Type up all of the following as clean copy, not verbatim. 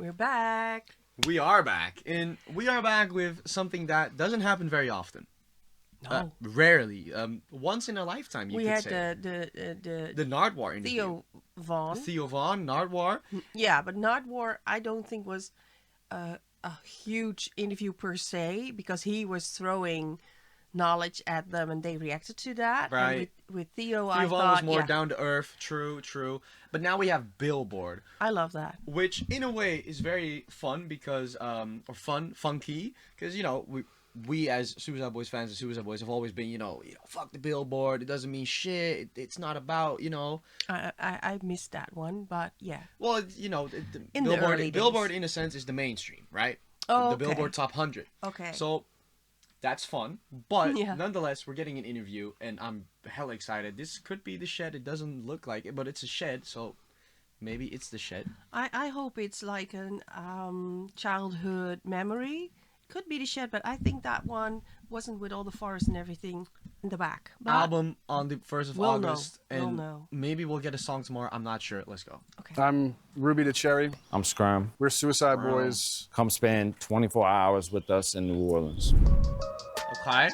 We're back. We are back, and we are back with something that doesn't happen very often. No. Rarely. Once in a lifetime, you We could had say. the Nardwar interview. Theo Vaughn. Theo Vaughn, Nardwar. Yeah, but Nardwar I don't think was a huge interview per se, because he was throwing knowledge at them and they reacted to that. Right. And with Theo, Theo I Vaughn thought, was more yeah, down to earth. True. But now we have Billboard, I love that. which in a way is very fun because, funky, because, you know, we as Suicide Boys fans and Suicide Boys have always been, fuck the Billboard. It doesn't mean shit. It's not about, I missed that one, but yeah. Well, In the early days. Billboard in a sense is the mainstream, right? Oh, the okay. Billboard Top 100. Okay. So that's fun, but Yeah. nonetheless, we're getting an interview, and I'm hella excited. This could be the shed. It doesn't look like it, but it's a shed, so maybe it's the shed. I hope it's like an childhood memory. Could be the shed, but I think that one wasn't with all the forest and everything in the back. But Album on the 1st of We'll know. August, We'll and know. maybe we'll get a song tomorrow. I'm not sure. Let's go. okay. I'm Ruby the Cherry. I'm Scrum. We're Suicide Boys. Come spend 24 hours with us in New Orleans. Okay.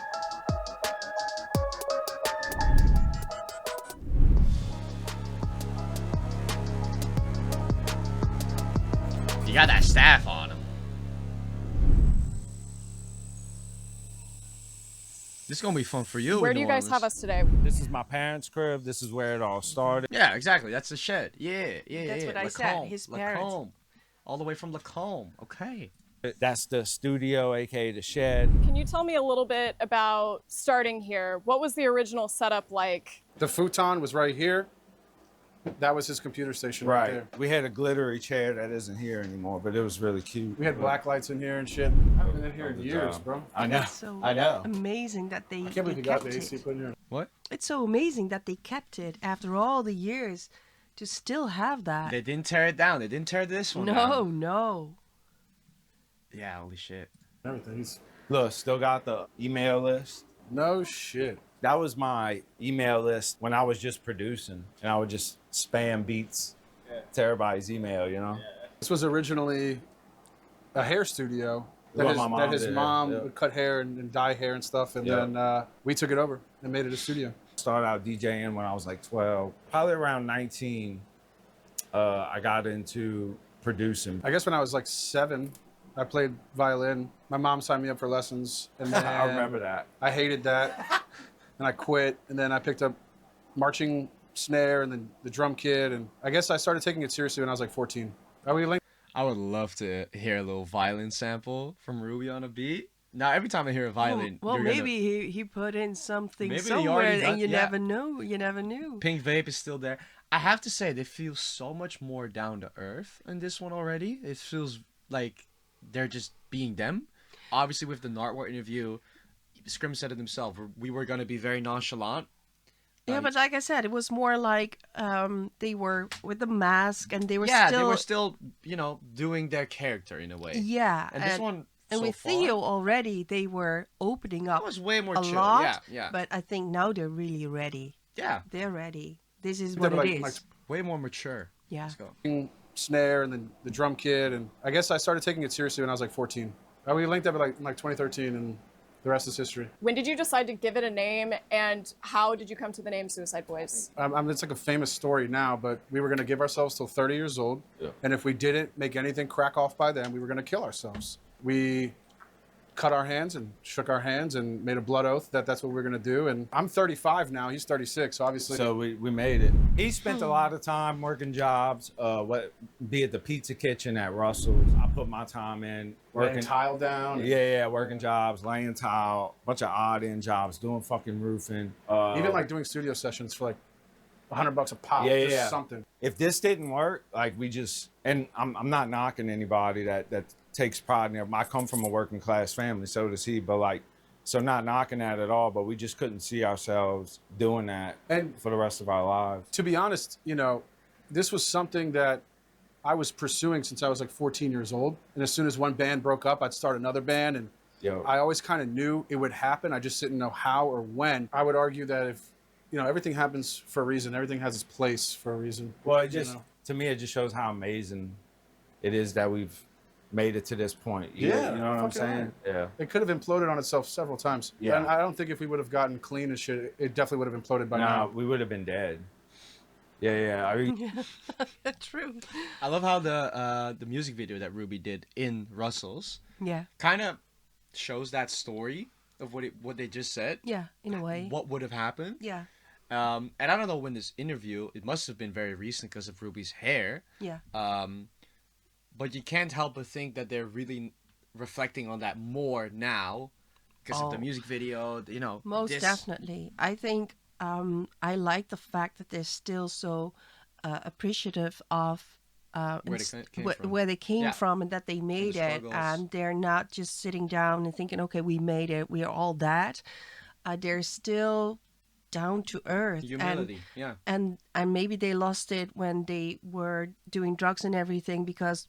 You got that staff on him. This is gonna be fun for you. Where in do you New guys have Orleans. us today? This is my parents' crib. This is where it all started. Yeah, exactly. That's the shed. Yeah. That's what I said, Lacombe, his parents. Lacombe. All the way from Lacombe. Okay. That's the studio, aka the shed. Can you tell me a little bit about starting here? What was the original setup like? The futon was right here. That was his computer station right there. We had a glittery chair that isn't here anymore, but it was really cute. We had black lights in here and shit. I haven't been in here in years, bro. I know. It's so I know. amazing that they, I can't believe they you got kept the AC it. put in here. What? It's so amazing that they kept it after all the years to still have that. They didn't tear it down. They didn't tear this one down. No. Yeah, holy shit. Everything. He's... Look, still got the email list. No shit. That was my email list when I was just producing, and I would just spam beats to everybody's email, you know? This was originally a hair studio that Well, his, my mom that his did it, mom yeah. would cut hair and dye hair and stuff, and Yeah. then we took it over and made it a studio. Started out DJing when I was like 12. Probably around 19, I got into producing. I guess when I was like 7, I played violin. My mom signed me up for lessons, and then I remember that. I hated that, and I quit. And then I picked up marching snare and then the drum kit, and I guess I started taking it seriously when I was like 14. Are we linked? I would love to hear a little violin sample from Ruby on a beat. Now, every time I hear a violin, Well, you're maybe he put in something Maybe he somewhere, already and done- you yeah. never knew. You never knew. Pink Vape is still there. I have to say, they feel so much more down to earth in this one already. It feels like they're just being them. Obviously, with the Nardwar interview, Scrim said it himself. We were going to be very nonchalant. Yeah, but like I said, it was more like they were with the mask, and they were Yeah, still. they were still, doing their character in a way. Yeah, And this one, and so with far, Theo already, they were opening up it was way more a chill. lot. Yeah. But I think now they're really ready. Yeah, They're ready. This is They what were it like- is. way more mature. Yeah. Let's go. Snare and then the drum kit, and I guess I started taking it seriously when I was like 14. We linked up in like 2013, and the rest is history. When did you decide to give it a name, and how did you come to the name Suicide Boys? It's like a famous story now, but we were going to give ourselves till 30 years old. Yeah. And if we didn't make anything crack off by then, we were going to kill ourselves. We cut our hands and shook our hands and made a blood oath that that's what we were going to do. And I'm 35 now. He's 36. So obviously. So we made it. He spent a lot of time working jobs, be it the pizza kitchen at Russell's. I put my time in laying tile down. Yeah, working jobs, laying tile, bunch of odd end jobs, doing fucking roofing. Even like doing studio sessions for like $100 a pop. Yeah, just yeah. something. If this didn't work, like and I'm not knocking anybody that takes pride in it. I come from a working class family, so does he, but so not knocking that at all, but we just couldn't see ourselves doing that And for the rest of our lives. to be honest, this was something that I was pursuing since I was like 14 years old. And as soon as one band broke up, I'd start another band. And Yo. I always kind of knew it would happen. I just didn't know how or when. I would argue that if, everything happens for a reason, everything has its place for a reason. Well, it just know. to me, it just shows how amazing it is that we've made it to this point. You know what I'm fucking saying? Yeah. It could have imploded on itself several times. Yeah. And I don't think if we would have gotten clean and shit, it definitely would have imploded by now. We would have been dead. Yeah. I mean, True. I love how the music video that Ruby did in Russell's Yeah. kind of shows that story of what they just said. Yeah, in a way. What would have happened. Yeah. And I don't know when this interview, it must have been very recent because of Ruby's hair. Yeah. But you can't help but think that they're really reflecting on that more now because of the music video, you know. Most definitely. I think I like the fact that they're still so appreciative of where they came from and that they made it, and they're not just sitting down and thinking, okay, we made it, we are all that. They're still down to earth. Humility, and maybe they lost it when they were doing drugs and everything because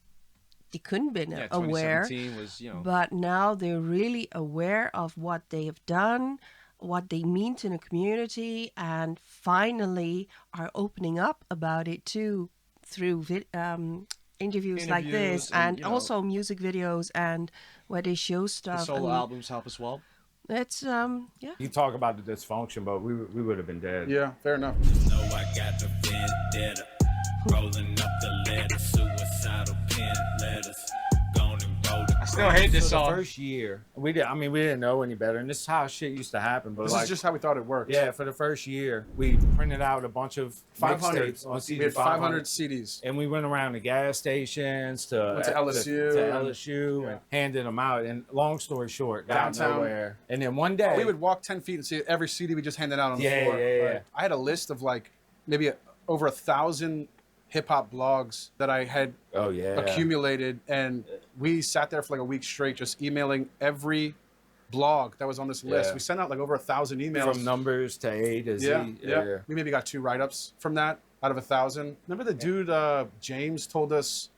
they couldn't be aware. 2017 was, you know. But now they're really aware of what they have done, what they mean to the community, and finally are opening up about it too through interviews like this, and also music videos and where they show stuff. The solo albums help as well. It's You talk about the dysfunction, but we would have been dead. Yeah, fair enough. No, I got the vendetta. Rolling up the letter, suicidal pen letters. I still hate this song. The first year, we didn't know any better, and this is how shit used to happen. But This is just how we thought it worked. Yeah, for the first year, we printed out a bunch of 500 mixtapes on CD. We had 500 CDs, and we went around to gas stations to LSU and handed them out. And long story short, got nowhere. And then one day we would walk 10 feet and see every CD we just handed out on the floor. Yeah. I had a list of like maybe over 1,000 hip hop blogs that I had accumulated, and we sat there for like a week straight just emailing every blog that was on this list. We sent out like over 1,000 emails from numbers to A to Z. Yeah. We maybe got 2 write-ups from that out of 1,000. Remember the dude James told us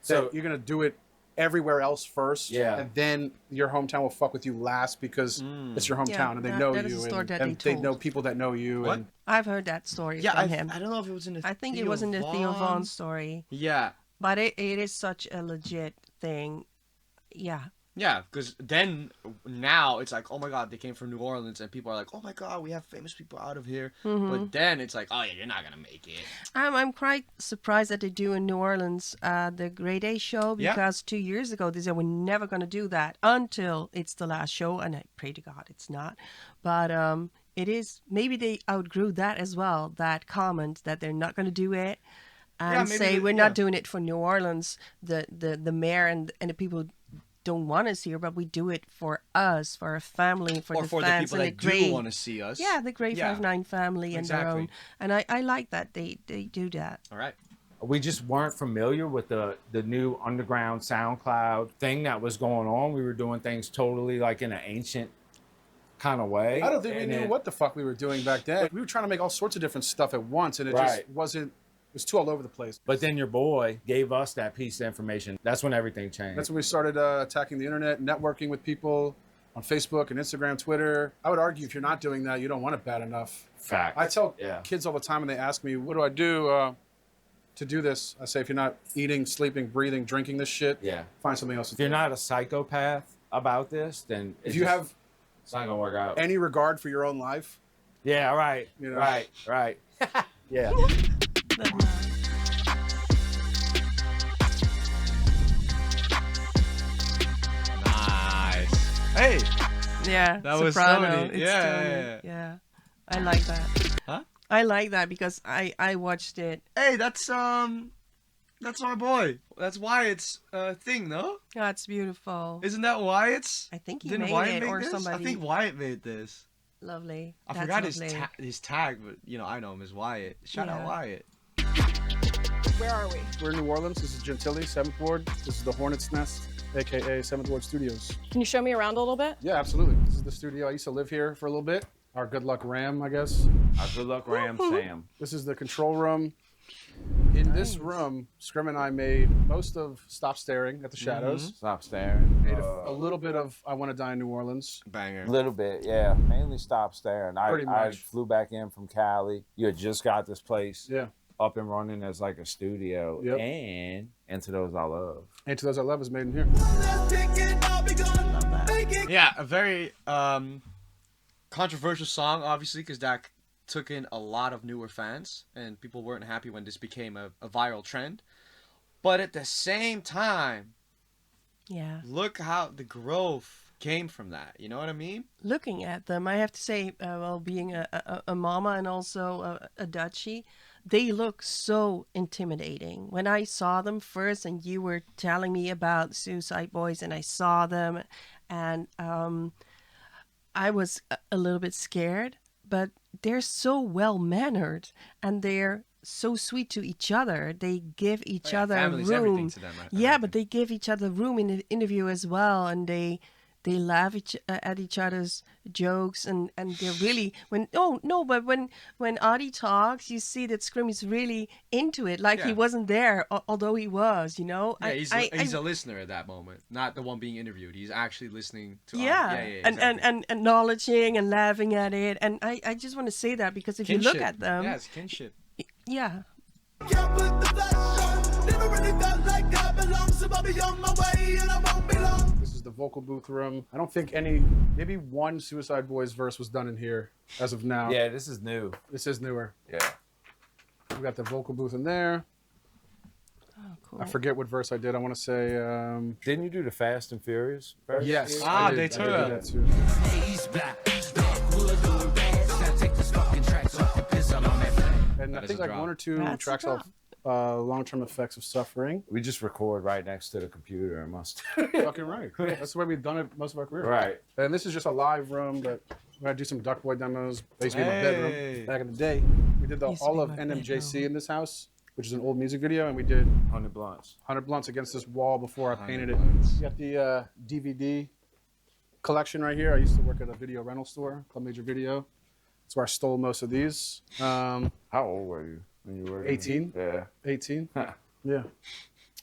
that you're gonna do it everywhere else first, and then your hometown will fuck with you last because it's your hometown and they know you, and they know people that know you. What? And I've heard that story from him. I don't know if it was in the I think it was in the Theo Von story. Yeah. But it is such a legit thing. Yeah, because then now it's like, oh my God, they came from New Orleans, and people are like, oh my God, we have famous people out of here. But then it's like, oh yeah, you're not gonna make it. I'm quite surprised that they do in New Orleans the Grade A show, because 2 years ago they said we're never gonna do that until it's the last show, and I pray to God it's not. But it is. Maybe they outgrew that as well. That comment that they're not gonna do it, and say we're not doing it for New Orleans. The mayor and the people don't want us here, but we do it for us, for our family, for the fans, people that do want to see us. Yeah, the Grade 59 family and their own. And I like that they do that. All right. We just weren't familiar with the new underground SoundCloud thing that was going on. We were doing things totally like in an ancient kind of way. I don't think we knew what the fuck we were doing back then. We were trying to make all sorts of different stuff at once, and it just wasn't. It was too all over the place. But then your boy gave us that piece of information. That's when everything changed. That's when we started attacking the internet, networking with people on Facebook and Instagram, Twitter. I would argue if you're not doing that, you don't want it bad enough. Fact. I tell kids all the time when they ask me, what do I do to do this? I say, if you're not eating, sleeping, breathing, drinking this shit, find something else to do. If you're not a psychopath about this, then if you have it's not gonna work out. Any regard for your own life. Yeah, right. You know? Right. Yeah. Nice. Hey. Yeah. That was Soprano. Tony. Yeah. I like that. Huh? I like that because I watched it. Hey, that's my boy. That's Wyatt's thing, no? Oh, it's beautiful. Isn't that Wyatt's? I think he Didn't made Wyatt it, make or this? somebody. I think Wyatt made this. Lovely. I That's forgot lovely. his tag, but I know him as Wyatt. Shout out Wyatt. Where are we? We're in New Orleans. This is Gentilly, 7th Ward. This is the Hornet's Nest, aka 7th Ward Studios. Can you show me around a little bit? Yeah, absolutely. This is the studio. I used to live here for a little bit. Our good luck Ram, I guess. Our good luck Ram Sam. This is the control room. In this room, Scrim and I made most of Stop Staring at the Shadows. Stop staring. Made a little bit of I Want to Die in New Orleans. Banger. A little bit, yeah. Mainly Stop Staring. Pretty I much. flew back in from Cali. You had just got this place Yeah. up and running as like a studio. Yep. And And to those I love. And to those I love is made in here. Love that. Yeah, a very controversial song, obviously, because that took in a lot of newer fans, and people weren't happy when this became a viral trend. But at the same time, Yeah. look how the growth came from that. You know what I mean? Looking at them, I have to say, well, being a mama and also a Dutchie, they look so intimidating. When I saw them first, and you were telling me about Suicide Boys, and I saw them, and I was a little bit scared, but they're so well mannered, and they're so sweet to each other. They give each other family's everything room. to them, Yeah, but they give each other room in the interview as well, and they laugh at each other's jokes, and they're really but when Audie talks, you see that Scrim is really into it, like he Yeah. wasn't there, although he was, you know. Yeah, he's a listener at that moment, not the one being interviewed. He's actually listening to. Yeah, Exactly. and acknowledging and laughing at it, and I just want to say that because if you look at them, Yeah, it's kinship. yeah. Can't put the flash on. Never really felt like I belong, so I'll be on my way and I won't be long. This is the vocal booth room. I don't think maybe one Suicide Boys verse was done in here as of now. Yeah, this is new. This is newer. Yeah. We got the vocal booth in there. Oh, cool. I forget what verse I did. I want to say. Didn't you do the Fast and Furious verse? Yes. Ah, I did Daytona. that too. And I That is think a like drop. one or two That's a tracks off Long-Term Effects of Suffering. We just record right next to the computer and must. Fucking right. That's the way we've done it most of our career. Right. And this is just a live room that we're gonna do some Duck Boy demos. That used to be my Hey. bedroom back in the day. We did Used to all be of my NMJC bedroom. in this house, which is an old music video, and we did 100 blunts. 100 blunts against this wall before I painted it. 100 blunts. You got the DVD collection right here. I used to work at a video rental store called Major Video. That's where I stole most of these. How old were you when you were 18. Yeah. 18. Yeah.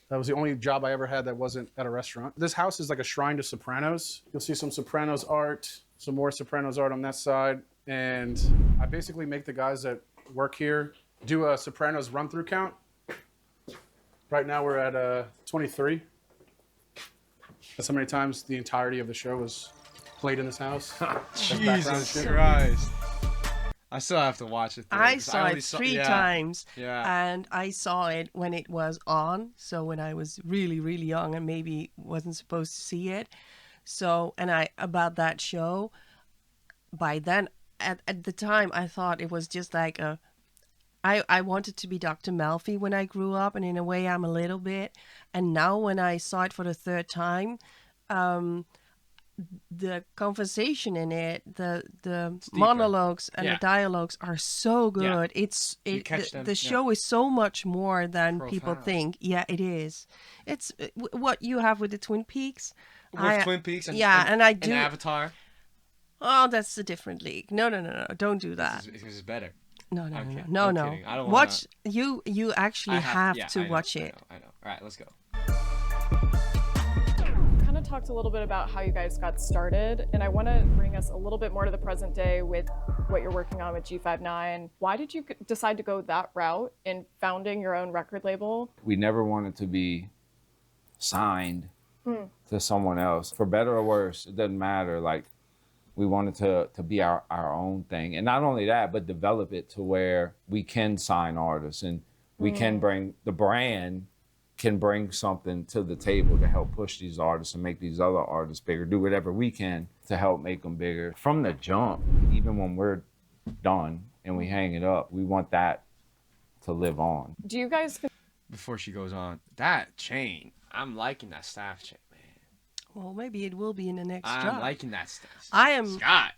That was the only job I ever had that wasn't at a restaurant. This house is like a shrine to Sopranos. You'll see some Sopranos art, some more Sopranos art on that side. And I basically make the guys that work here do a Sopranos run-through count. Right now we're at 23. That's how many times the entirety of the show was played in this house. background Jesus shit. Christ. I still have to watch it. Though, I 'cause saw only it three times, and I saw it when it was on. So when I was really, really young and maybe wasn't supposed to see it. So, and about that show, by then, at the time, I thought it was just like I wanted to be Dr. Melfi when I grew up, and in a way I'm a little bit. And now when I saw it for the third time, the conversation in it, the monologues and the dialogues are so good. You catch them, The show is so much more than people Profound. think. Yeah, it is. It's what you have with the Twin Peaks. With Twin Peaks and, and I do. and Avatar. Oh, that's a different league. No, don't do that. This is better. No, I'm kidding. no. I'm kidding. I don't wanna- Watch you actually have yeah, to I know, watch I it. know. All right, let's go. Kind of talked a little bit about how you guys got started, and I want to bring us a little bit more to the present day with what you're working on with G59. Why did you decide to go that route in founding your own record label? We never wanted to be signed to someone else. For better or worse, it doesn't matter. Like, we wanted to be our own thing. And not only that, but develop it to where we can sign artists and we can bring, the brand can bring something to the table to help push these artists and make these other artists bigger, do whatever we can to help make them bigger. From the jump, even when we're done and we hang it up, we want that to live on. Do you guys Before she goes on, that chain, I'm liking that staff chain, man. Well, maybe it will be in the next I'm drop. liking that staff. I'm Scott.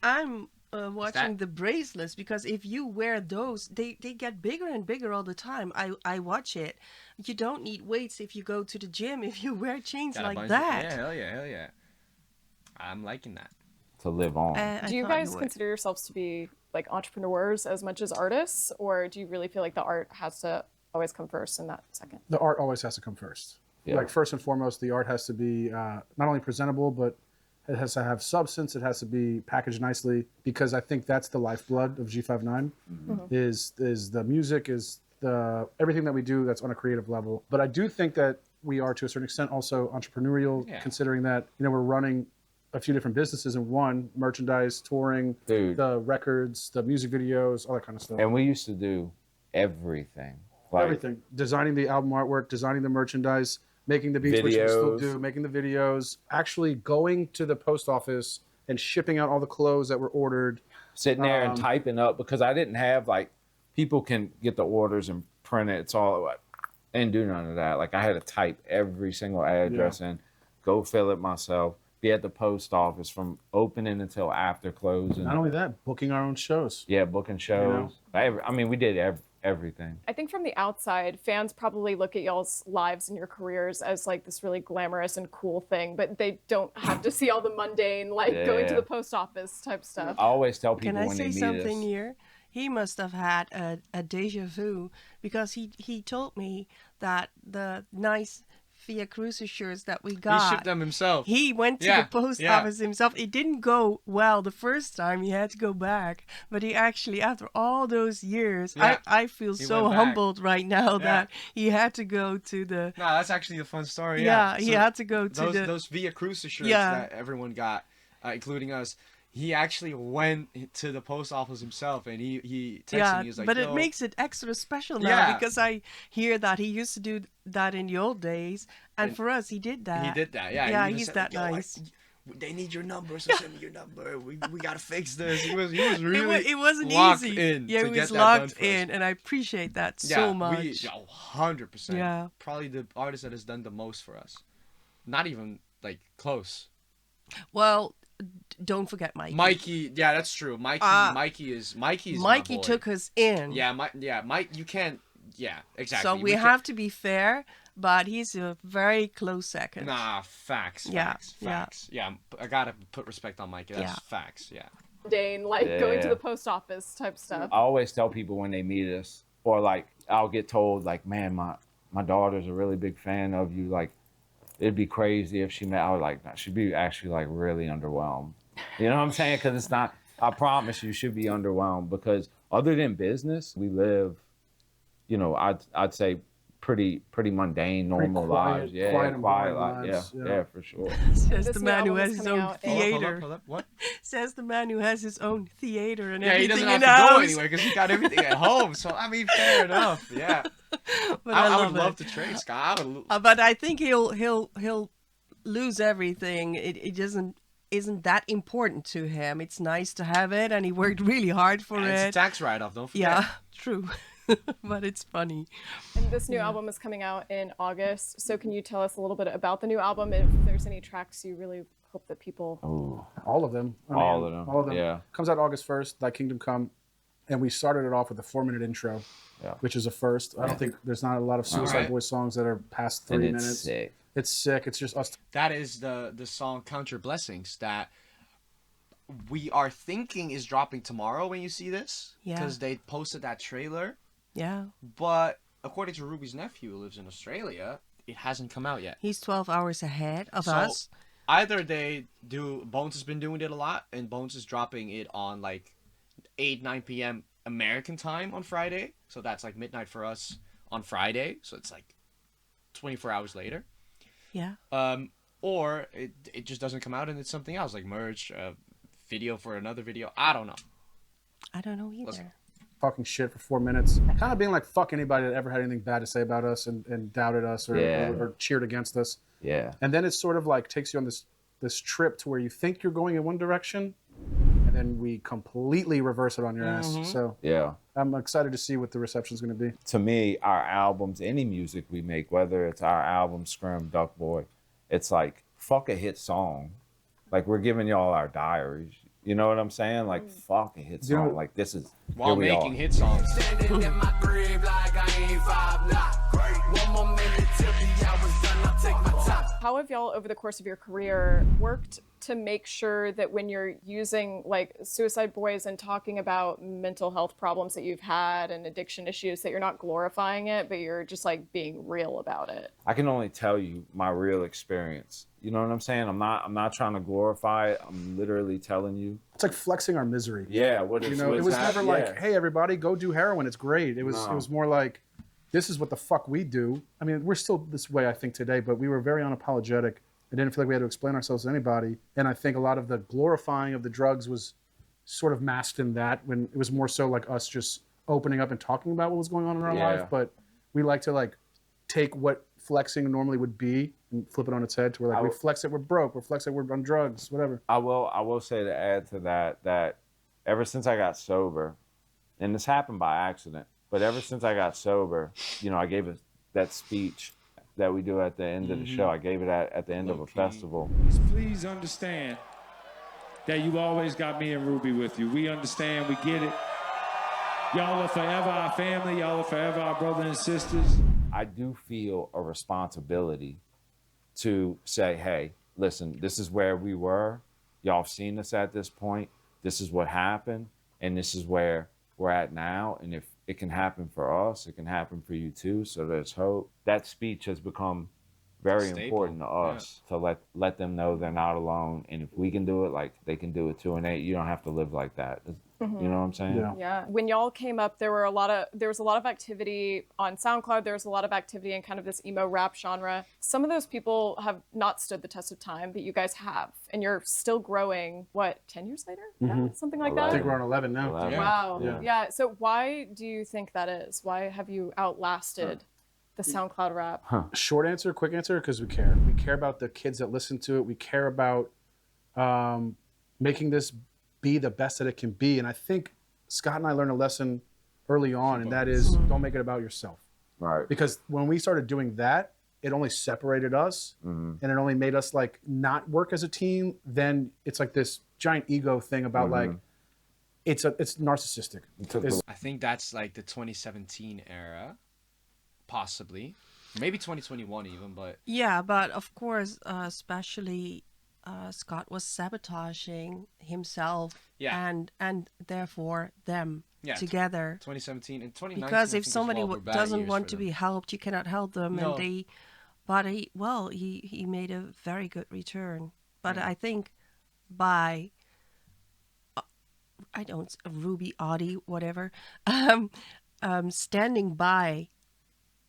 watching the bracelets, because if you wear those, they get bigger and bigger all the time. I watch it. You don't need weights if you go to the gym if you wear chains Got a like bunch of- that. Yeah, hell yeah. I'm liking that. To live on. I do you thought guys would. consider yourselves to be like entrepreneurs as much as artists, or do you really feel like the art has to always come first and not second? The art always has to come first. Yeah. Like, first and foremost, the art has to be not only presentable, but it has to have substance. It has to be packaged nicely, because I think that's the lifeblood of G59. Is the music, is the everything that we do that's on a creative level. But I do think that we are to a certain extent also entrepreneurial, considering that, you know, we're running a few different businesses in one: merchandise, touring, the records, the music videos, all that kind of stuff. And we used to do everything. Like, everything. Designing the album artwork, designing the merchandise, making the beats, which we still do, making the videos, actually going to the post office and shipping out all the clothes that were ordered. Sitting there and typing up, because I didn't have, like, people can get the orders and print it. It's all, I didn't do none of that. Like, I had to type every single address in, go fill it myself, be at the post office from opening until after closing. Not only that, booking our own shows. Yeah, booking shows. You know? I mean, we did everything. I think from the outside, fans probably look at y'all's lives and your careers as like this really glamorous and cool thing, but they don't have to see all the mundane, like going to the post office type stuff. I always tell people when they say meet something us. here? He must have had a deja vu, because he told me that the nice Via Cruises shirts that we got, He shipped them himself. he went to the post office himself. It didn't go well the first time. He had to go back. But he actually, after all those years, I feel so humbled right now that he had to go to the... No, that's actually a fun story. Yeah, So he had to go to those Via Cruises shirts that everyone got, including us. He actually went to the post office himself, and he texted me. He was like, but it makes it extra special now because I hear that he used to do that in the old days, and for us, he did that. He did that, yeah. Yeah, he he's said, that nice. They need your number, so send me your number. We gotta fix this. He was really it wasn't locked easy. in. Yeah, to he get was that locked done in, and I appreciate that so much. 100%. Yeah, probably the artist that has done the most for us. Not even like close. Well, don't forget Mikey. Mikey, yeah, that's true. Mikey took us in. Mike, you can't. Yeah, exactly. So we have to be fair, but he's a very close second. Nah, facts. Yeah, I gotta put respect on Mikey. That's facts. Yeah. Dane, like going to the post office type stuff. I always tell people when they meet us, or like I'll get told, like, man, my daughter's a really big fan of you. Like, it'd be crazy if she met. I was like, nah, she'd be actually like really underwhelmed. You know what I'm saying? Because it's not. I promise you, should be underwhelmed, because other than business, we live, you know, I'd say pretty mundane, normal lives. Yeah, quiet lives. Yeah, for sure. Says the man who has his own theater. Hold up. What? Says the man who has his own theater and he everything doesn't have to go anywhere because he got everything at home. So I mean, fair enough. Yeah. But I would love to trade, Scott. But I think he'll lose everything. It isn't that important to him. It's nice to have it, and he worked really hard for it. It's a tax write-off, don't forget. Yeah, true. But it's funny. And this new album is coming out in August. So can you tell us a little bit about the new album? If there's any tracks you really hope that people... All of them. All of them. Yeah. Comes out August 1st, Thy Kingdom Come. And we started it off with a 4-minute intro, which is a first. I don't think there's not a lot of Suicide Boy songs that are past 3 minutes. Sick. It's sick. It's just us. That is the song Count Your Blessings that we are thinking is dropping tomorrow when you see this. Yeah. Because they posted that trailer. Yeah. But according to Ruby's nephew who lives in Australia, it hasn't come out yet. He's 12 hours ahead of us. Either they do... Bones has been doing it a lot, and Bones is dropping it on like 9 p.m. American time on Friday. So that's like midnight for us on Friday. So it's like 24 hours later. Yeah. Or it just doesn't come out and it's something else, like merch, video for another video. I don't know. I don't know either. Listen. Talking shit for 4 minutes. Kind of being like, fuck anybody that ever had anything bad to say about us and doubted us or cheered against us. Yeah. And then it sort of like takes you on this trip to where you think you're going in one direction, and then we completely reverse it on your ass. So I'm excited to see what the reception is going to be. To me, our albums, any music we make, whether it's our album, Scrim, Duck Boy, it's like, fuck a hit song. Like, we're giving y'all our diaries. You know what I'm saying? Like, fuck a hit song. know, like, this is... While making hit songs. How have y'all, over the course of your career, worked to make sure that when you're using like Suicide Boys and talking about mental health problems that you've had and addiction issues, that you're not glorifying it, but you're just like being real about it? I can only tell you my real experience. You know what I'm saying? I'm not trying to glorify it. I'm literally telling you. It's like flexing our misery. Yeah. It was never like, hey, everybody, go do heroin. It's great. It was more like, this is what the fuck we do. I mean, we're still this way, I think, today, but we were very unapologetic. I didn't feel like we had to explain ourselves to anybody. And I think a lot of the glorifying of the drugs was sort of masked in that, when it was more so like us just opening up and talking about what was going on in our life. But we like to like take what flexing normally would be and flip it on its head to where like we flex it, we're broke, we flex it, we're on drugs, whatever. I will say, to add to that ever since I got sober, and this happened by accident, but ever since I got sober, you know, I gave that speech that we do at the end of the show. I gave it at the end of a festival. Please understand that you always got me and Ruby with you. We understand, we get it. Y'all are forever our family. Y'all are forever our brothers and sisters. I do feel a responsibility to say, hey, listen, this is where we were. Y'all have seen us at this point. This is what happened, and this is where we're at now. And if it can happen for us, it can happen for you too. So there's hope. That speech has become very important to us, to let them know they're not alone. And if we can do it, like they can do it too. And you don't have to live like that. You know what I'm saying? Yeah. When y'all came up, there was a lot of activity on SoundCloud. There was a lot of activity in kind of this emo rap genre. Some of those people have not stood the test of time, but you guys have, and you're still growing. What, 10 years later? Yeah, something like 11. I that. think we're on 11 now. 11. Wow. Yeah. So why do you think that is? Why have you outlasted the SoundCloud rap? Short answer, quick answer, because we care. We care about the kids that listen to it. We care about making this be the best that it can be. And I think Scott and I learned a lesson early on, and that is don't make it about yourself. Right. Because when we started doing that, it only separated us, and it only made us like not work as a team. Then it's like this giant ego thing about like it's narcissistic. I think that's like the 2017 era, possibly, maybe 2021 even. But Yeah, but of course, especially Scott was sabotaging himself and therefore them together. 2017 and 2019. Because I if think as somebody well were bad doesn't years want for to them. be helped, you cannot help them. No. And he made a very good return. But I think by Ruby, Audie, whatever, standing by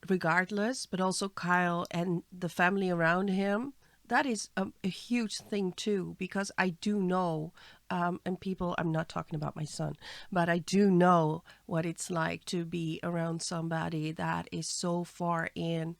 regardless, but also Kyle and the family around him, that is a huge thing too, because I do know, and people, I'm not talking about my son, but I do know what it's like to be around somebody that is so far in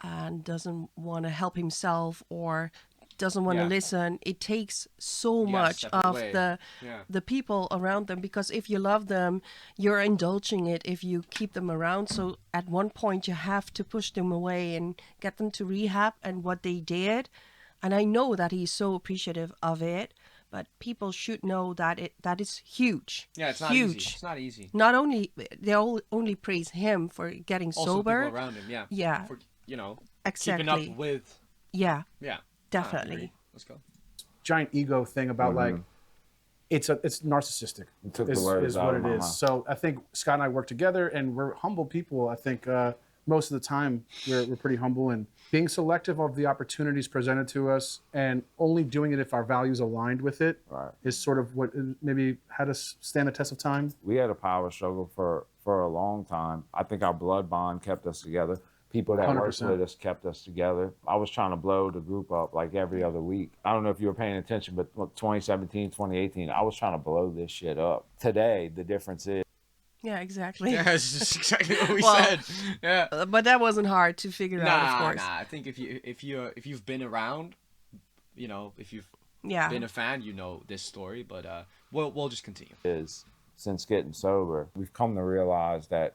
and doesn't want to help himself or doesn't want to listen. It takes so much of the people around them, because if you love them, you're indulging it if you keep them around. So at one point you have to push them away and get them to rehab, and what they did. And I know that he's so appreciative of it, but people should know that that is huge. Yeah, it's not huge. easy. It's not easy. Not only they only praise him for getting Also sober. people around him, Yeah. For, you know, Exactly. keeping up with. Yeah. Yeah. Definitely. Let's go. Giant ego thing about like it's narcissistic. It took the is words out what of it my is. mouth. So I think Scott and I work together, and we're humble people. I think most of the time we're pretty humble, and being selective of the opportunities presented to us and only doing it if our values aligned with it is sort of what maybe had us stand the test of time. We had a power struggle for a long time. I think our blood bond kept us together. People that worked 100%. with us kept us together. I was trying to blow the group up like every other week. I don't know if you were paying attention, but 2017, 2018, I was trying to blow this shit up. Today, the difference is, Yeah, exactly. Yeah, it's just exactly what we Well, said. Yeah. But that wasn't hard to figure out, of course. I think if you've been around, you know, if you've Yeah. been a fan, you know this story. But we'll just continue. is since getting sober, we've come to realize that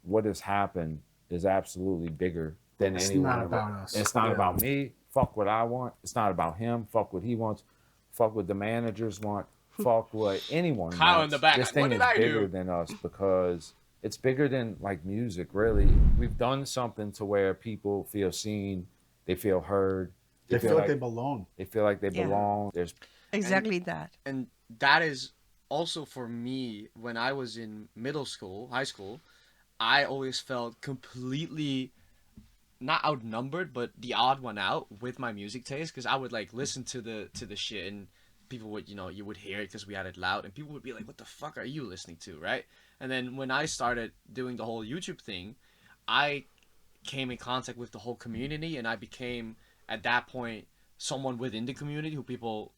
what has happened is absolutely bigger than It's anyone. not about us. It's not Yeah. about me. Fuck what I want. It's not about him. Fuck what he wants. Fuck what the managers want. Fuck what anyone Kyle wants. in the back, This like, thing what is did I bigger do? than us because it's bigger than like music, really. We've done something to where people feel seen, they feel heard, They feel like they belong. they feel like they Yeah. belong. There's Exactly that. And that is also for me when I was in middle school, high school. I always felt completely not outnumbered, but the odd one out with my music taste, because I would like listen to the shit, and people would, you know, you would hear it because we had it loud, and people would be like, "What the fuck are you listening to?" Right? And then when I started doing the whole YouTube thing, I came in contact with the whole community, and I became at that point someone within the community who people,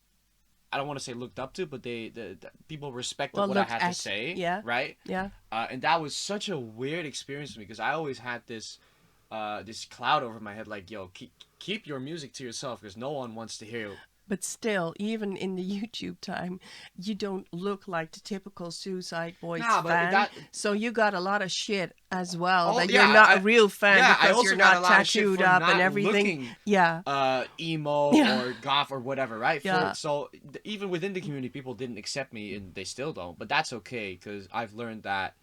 I don't want to say looked up to, but the people respected what I had to say. Yeah. Right. Yeah. And that was such a weird experience for me because I always had this this cloud over my head, like, yo, keep your music to yourself because no one wants to hear you. But still, even in the YouTube time, you don't look like the typical Suicide Boys fan. So you got a lot of shit as well. That you're not a real fan because you're not tattooed up and everything. Emo or goth or whatever, right? So even within the community, people didn't accept me, and they still don't. But that's okay because I've learned that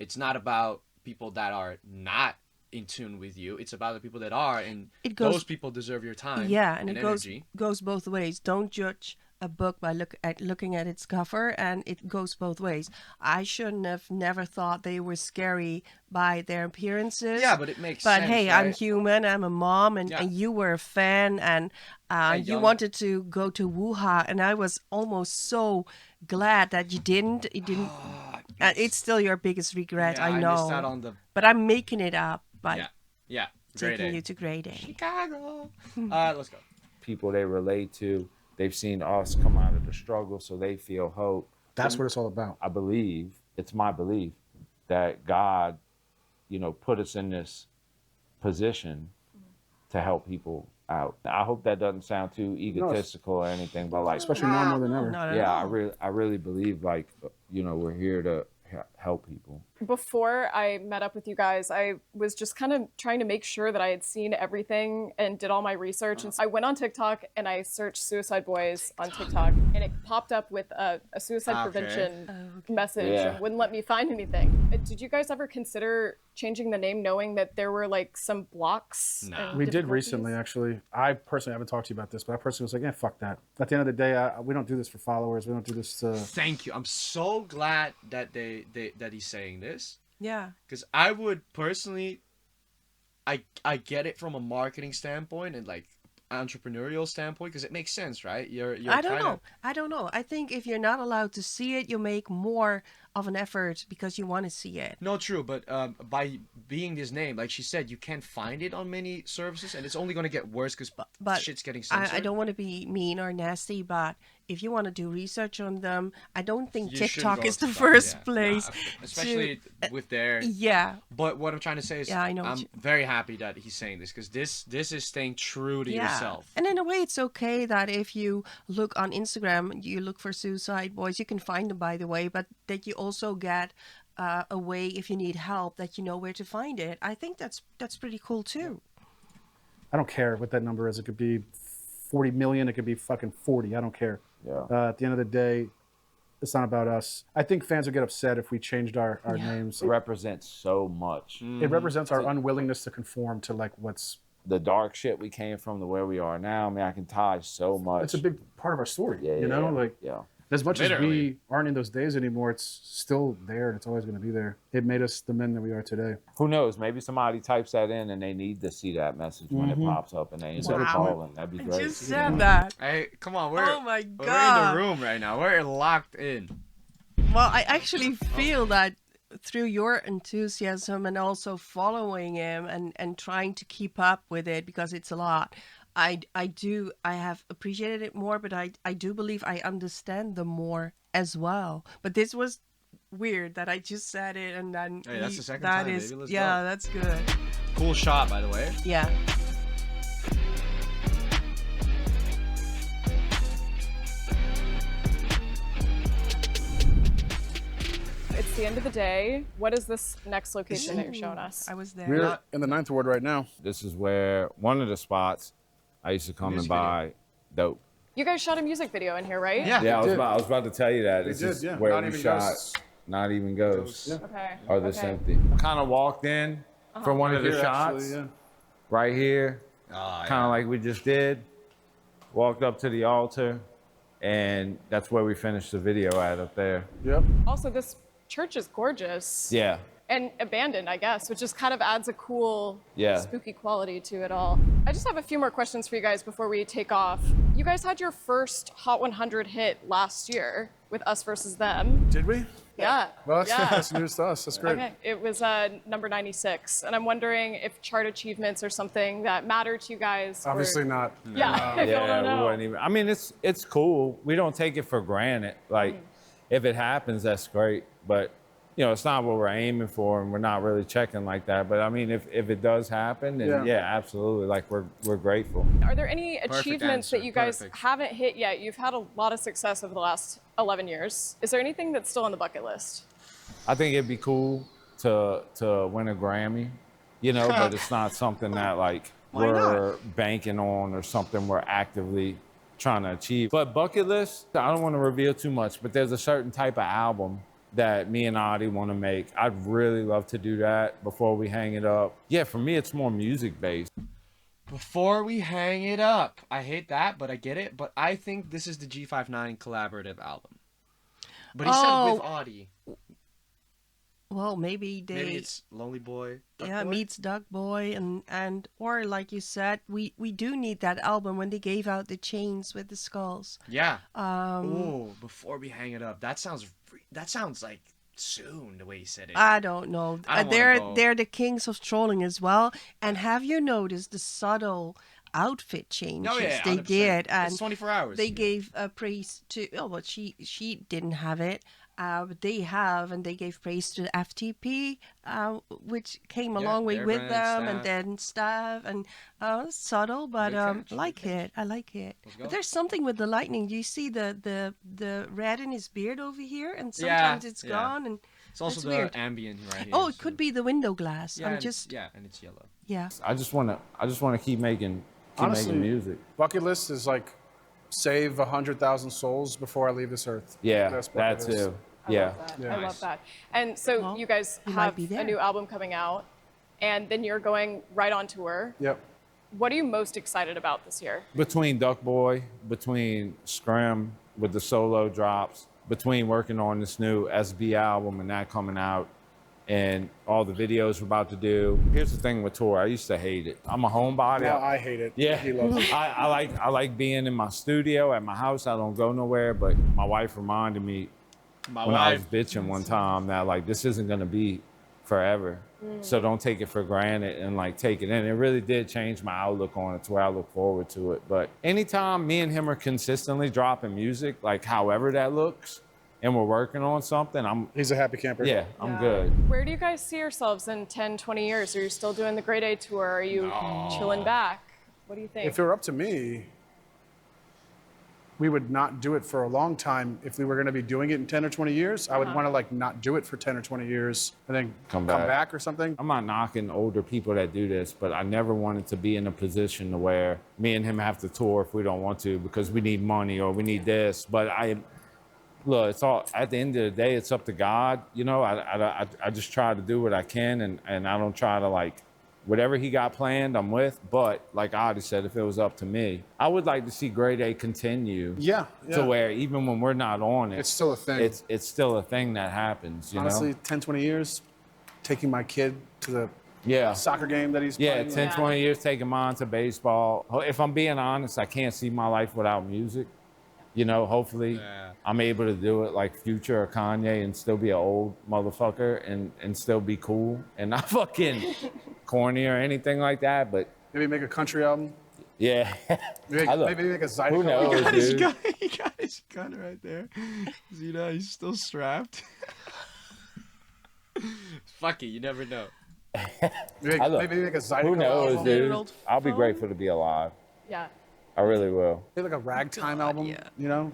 it's not about people that are not in tune with you. It's about the people that are, and those people deserve your time. Yeah, and it energy. goes both ways. Don't judge a book by looking at its cover, and it goes both ways. I shouldn't have never thought they were scary by their appearances. Yeah, but it makes sense. But hey, right? I'm human. I'm a mom, and you were a fan, and you wanted to go to Wuha, and I was almost so glad that you didn't. It didn't. It's still your biggest regret. I know. I missed out on the... But I'm making it up by taking you to grade A. Chicago. Let's go. People they relate to, they've seen us come out of the struggle, so they feel hope. That's what it's all about. I believe, it's my belief, that God, put us in this position to help people out. I hope that doesn't sound too egotistical or anything, but like, especially now more than ever. I really believe, like, we're here to help people. Before I met up with you guys, I was just kind of trying to make sure that I had seen everything and did all my research. And so I went on TikTok and I searched Suicide Boys on TikTok, and it popped up with a suicide prevention message and wouldn't let me find anything. Did you guys ever consider changing the name knowing that there were like some blocks? No. We did recently, actually. I personally haven't talked to you about this, but I personally was like, yeah, fuck that. At the end of the day, we don't do this for followers. We don't do this to... Thank you. I'm so glad that that he's saying this. Yeah. Because I would personally, I get it from a marketing standpoint and like entrepreneurial standpoint because it makes sense, right? I don't know. I think if you're not allowed to see it, you make more of an effort because you want to see it. No, true, but by being this name, like she said, you can't find it on many services, and it's only going to get worse because shit's getting censored. I don't want to be mean or nasty, but if you want to do research on them, I don't think TikTok is the first place. Especially with their... Yeah. But what I'm trying to say is I know I'm very happy that he's saying this because this is staying true to yourself. And in a way, it's okay that if you look on Instagram, you look for Suicide Boys, you can find them, by the way, but that you also get a way, if you need help, that you know where to find it. I think that's pretty cool too. I don't care what that number is. It could be 40 million. It could be fucking 40. I don't care. Yeah. At the end of the day, it's not about us. I think fans would get upset if we changed our names. It represents so much. It represents our unwillingness to conform to like what's... The dark shit we came from to where we are now. I mean, I can tie so much. It's a big part of our story. Yeah. As much as we aren't in those days anymore, it's still there and it's always going to be there. It made us the men that we are today. Who knows? Maybe somebody types that in and they need to see that message when it pops up and they end up calling. That'd be great. I just said that. Hey, come on. Oh my God. We're in the room right now. We're locked in. Well, I actually feel that through your enthusiasm and also following him and trying to keep up with it, because it's a lot, I have appreciated it more, but I do believe I understand them more as well. But this was weird that I just said it and then... Hey, that's the second time, baby. Let's go. That's good. Cool shot, by the way. Yeah. It's the end of the day. What is this next location that you're showing us? I was there. We're in the 9th Ward right now. This is where one of the spots I used to come and buy dope. You guys shot a music video in here, right? Yeah, I was about to tell you that. This is where Not we Even shot Ghosts. Not Even Ghosts. Okay. Or This Empty. Kind of walked in for one of the shots. Actually, right here. Kind of like we just did. Walked up to the altar. And that's where we finished the video at up there. Yep. Also, this church is gorgeous. Yeah. And abandoned, I guess, which just kind of adds a cool, spooky quality to it all. I just have a few more questions for you guys before we take off. You guys had your first Hot 100 hit last year with Us Versus Them. Did we? Yeah. Well, yeah. that's news to us. That's great. Okay, it was number 96, and I'm wondering if chart achievements are something that matter to you guys. Obviously not. Yeah, if y'all don't we know. wouldn't even. I mean, it's cool. We don't take it for granted. Like, if it happens, that's great. But you know, it's not what we're aiming for, and we're not really checking like that. But I mean, if it does happen, then yeah, absolutely. Like we're grateful. Are there any achievements answer. that you guys Perfect. haven't hit yet? You've had a lot of success over the last 11 years. Is there anything that's still on the bucket list? I think it'd be cool to win a Grammy, you know, but it's not something that like we're banking on or something we're actively trying to achieve. But bucket list, I don't want to reveal too much, but there's a certain type of album that me and Adi want to make. I'd really love to do that before we hang it up. Yeah, for me, it's more music based. Before we hang it up, I hate that, but I get it. But I think this is the G59 collaborative album. But he said with Audi. Well, maybe it's Lonely Boy. Duck Boy? meets Duck Boy, and or like you said, we do need that album when they gave out the chains with the skulls. Yeah. Ooh, before we hang it up, that sounds like soon the way you said it. I don't know. I don't wanna go. They're the kings of trolling as well. And have you noticed the outfit changes Oh, yeah, they 100%. did? And It's 24 hours. They gave praise to. Oh, well, she didn't have it. But they have, and they gave praise to the FTP, which came a long way their with brand, them, staff. and then staff, and subtle, but Big I catch, like big it. I like it. Let's go. But there's something with the lightning. Do you see the red in his beard over here, and sometimes it's gone, and It's also that's the weird. ambient right here. Oh, it so- could be the window glass. Yeah, I'm and just and it's yellow. yeah. I just wanna keep making Honestly, music. Bucket list is like save 100,000 souls before I leave this earth. Yeah, That's what that it is. too. Yeah. love that. I Nice. love that. And so Well, you guys you might have be a there. new album coming out, and then you're going right on tour. Yep. What are you most excited about this year? Between Duck Boy, between Scrim with the solo drops, between working on this new SB album and that coming out, and all the videos we're about to do. Here's the thing with tour. I used to hate it. I'm a homebody. Now I hate it. Yeah, He loves it. I like being in my studio at my house. I don't go nowhere. But my wife reminded me when I was bitching one time that like this isn't gonna be forever. So don't take it for granted and like take it in. It really did change my outlook on it to where I look forward to it. But anytime me and him are consistently dropping music, like however that looks, and we're working on something, He's a happy camper. I'm good. Where do you guys see yourselves in 10, 20 years? Are you still doing the Grade A tour? Are you chilling back? What do you think? If it were up to me, we would not do it for a long time. If we were going to be doing it in 10 or 20 years, I would want to like not do it for 10 or 20 years and then Come come back. back or something. I'm not knocking older people that do this, but I never wanted to be in a position to where me and him have to tour if we don't want to because we need money or we need this. But look, it's all at the end of the day, it's up to God. You know, I just try to do what I can, and I don't try to like whatever he got planned, I'm with. But like Adi said, if it was up to me, I would like to see Grade A continue. Yeah. To where even when we're not on it, It's still a thing. It's still a thing that happens. You Honestly, know? 10, 20 years, taking my kid to the Yeah. soccer game that he's Yeah, playing. 10, Yeah. 20 years taking mine to baseball. If I'm being honest, I can't see my life without music. You know, hopefully I'm able to do it like Future or Kanye and still be an old motherfucker and still be cool and not fucking corny or anything like that. But Maybe make a country album. yeah, Maybe, maybe make a Zydeco who knows, album. dude? He got his gun right there. See that? He's still strapped. Fuck it, you never know. Maybe, I look, maybe make a Zydeco Who knows, album. dude? Old I'll be phone? grateful to be alive. Yeah, I really will. Maybe like a ragtime album, yeah. you know?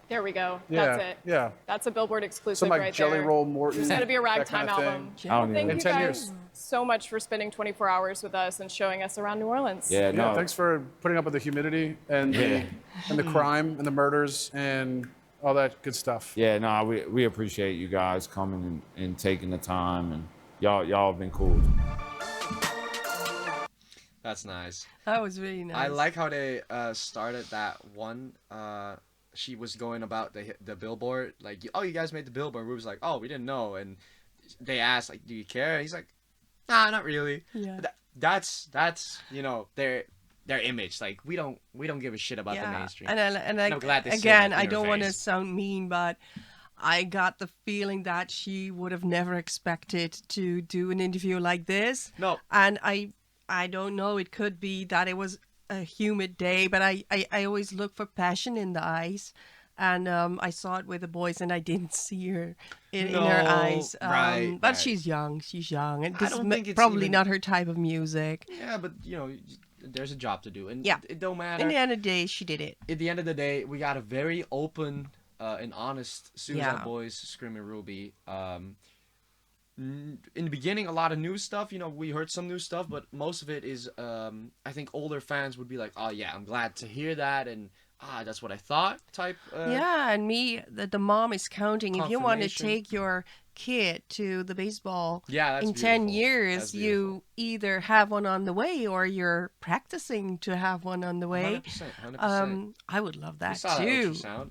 there we go. Yeah. That's it. Yeah. That's a Billboard exclusive Some like right Jelly there. Roll Morton. It's going to be a that ragtime kind of thing. album. I don't Thank even- In you 10 guys years. so much for spending 24 hours with us and showing us around New Orleans. Yeah, Yeah, no. thanks for putting up with the humidity and the crime and the murders and all that good stuff. Yeah, no, we appreciate you guys coming and taking the time, and y'all have been cool. That's nice. That was really nice. I like how they started that one. She was going about the billboard, like, oh, you guys made the billboard. We was like, oh, we didn't know, and they asked, like, do you care? He's like, nah, not really. Yeah. That's you know their image. Like we don't give a shit about the mainstream. And I'm glad they said again, that in I her don't want to face. sound mean, but I got the feeling that she would have never expected to do an interview like this. No. And I don't know, it could be that it was a humid day, but I always look for passion in the eyes. And I saw it with the boys, and I didn't see her in her eyes. Right, but right. she's young, and I this don't is think it's probably even- not her type of music. Yeah, but you know, there's a job to do, and Yeah. it don't matter. In the end of the day, she did it. At the end of the day, we got a very open and honest Suicide Yeah. Boys, Screaming Ruby. In the beginning, a lot of new stuff. You know, we heard some new stuff, but most of it is, I think, older fans would be like, "Oh yeah, I'm glad to hear that," and that's what I thought. Type. Yeah, and me, the mom is counting. If you want to Confirmation. take your kid to the baseball Yeah, that's in 10 beautiful. years, That's you either have one on the way or you're practicing to have one on the way. 100%. 100%. I would love We that saw too. that ultrasound.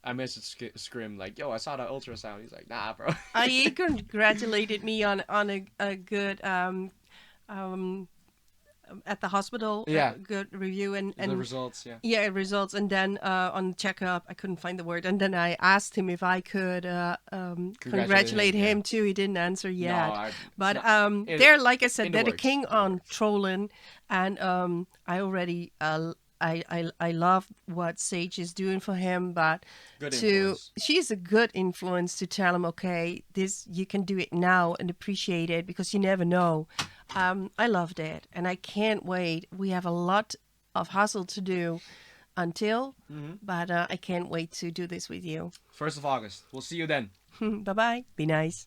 I messaged Scrim like, "Yo, I saw that ultrasound." He's like, "Nah, bro." He congratulated me on a good at the hospital. Yeah. Good review and The results, yeah. yeah, results. And then on checkup, I couldn't find the word. And then I asked him if I could congratulate him yeah. too. He didn't answer yet. it's But not- it- they're, like I in said, the they're the works, king in the on works. trolling. And I already I love what Sage is doing for him, but Good influence. she's a good influence to tell him, okay, this you can do it now and appreciate it because you never know. I loved it, and I can't wait. We have a lot of hustle to do until, but I can't wait to do this with you. 1st of August. We'll see you then. Bye bye. Be nice.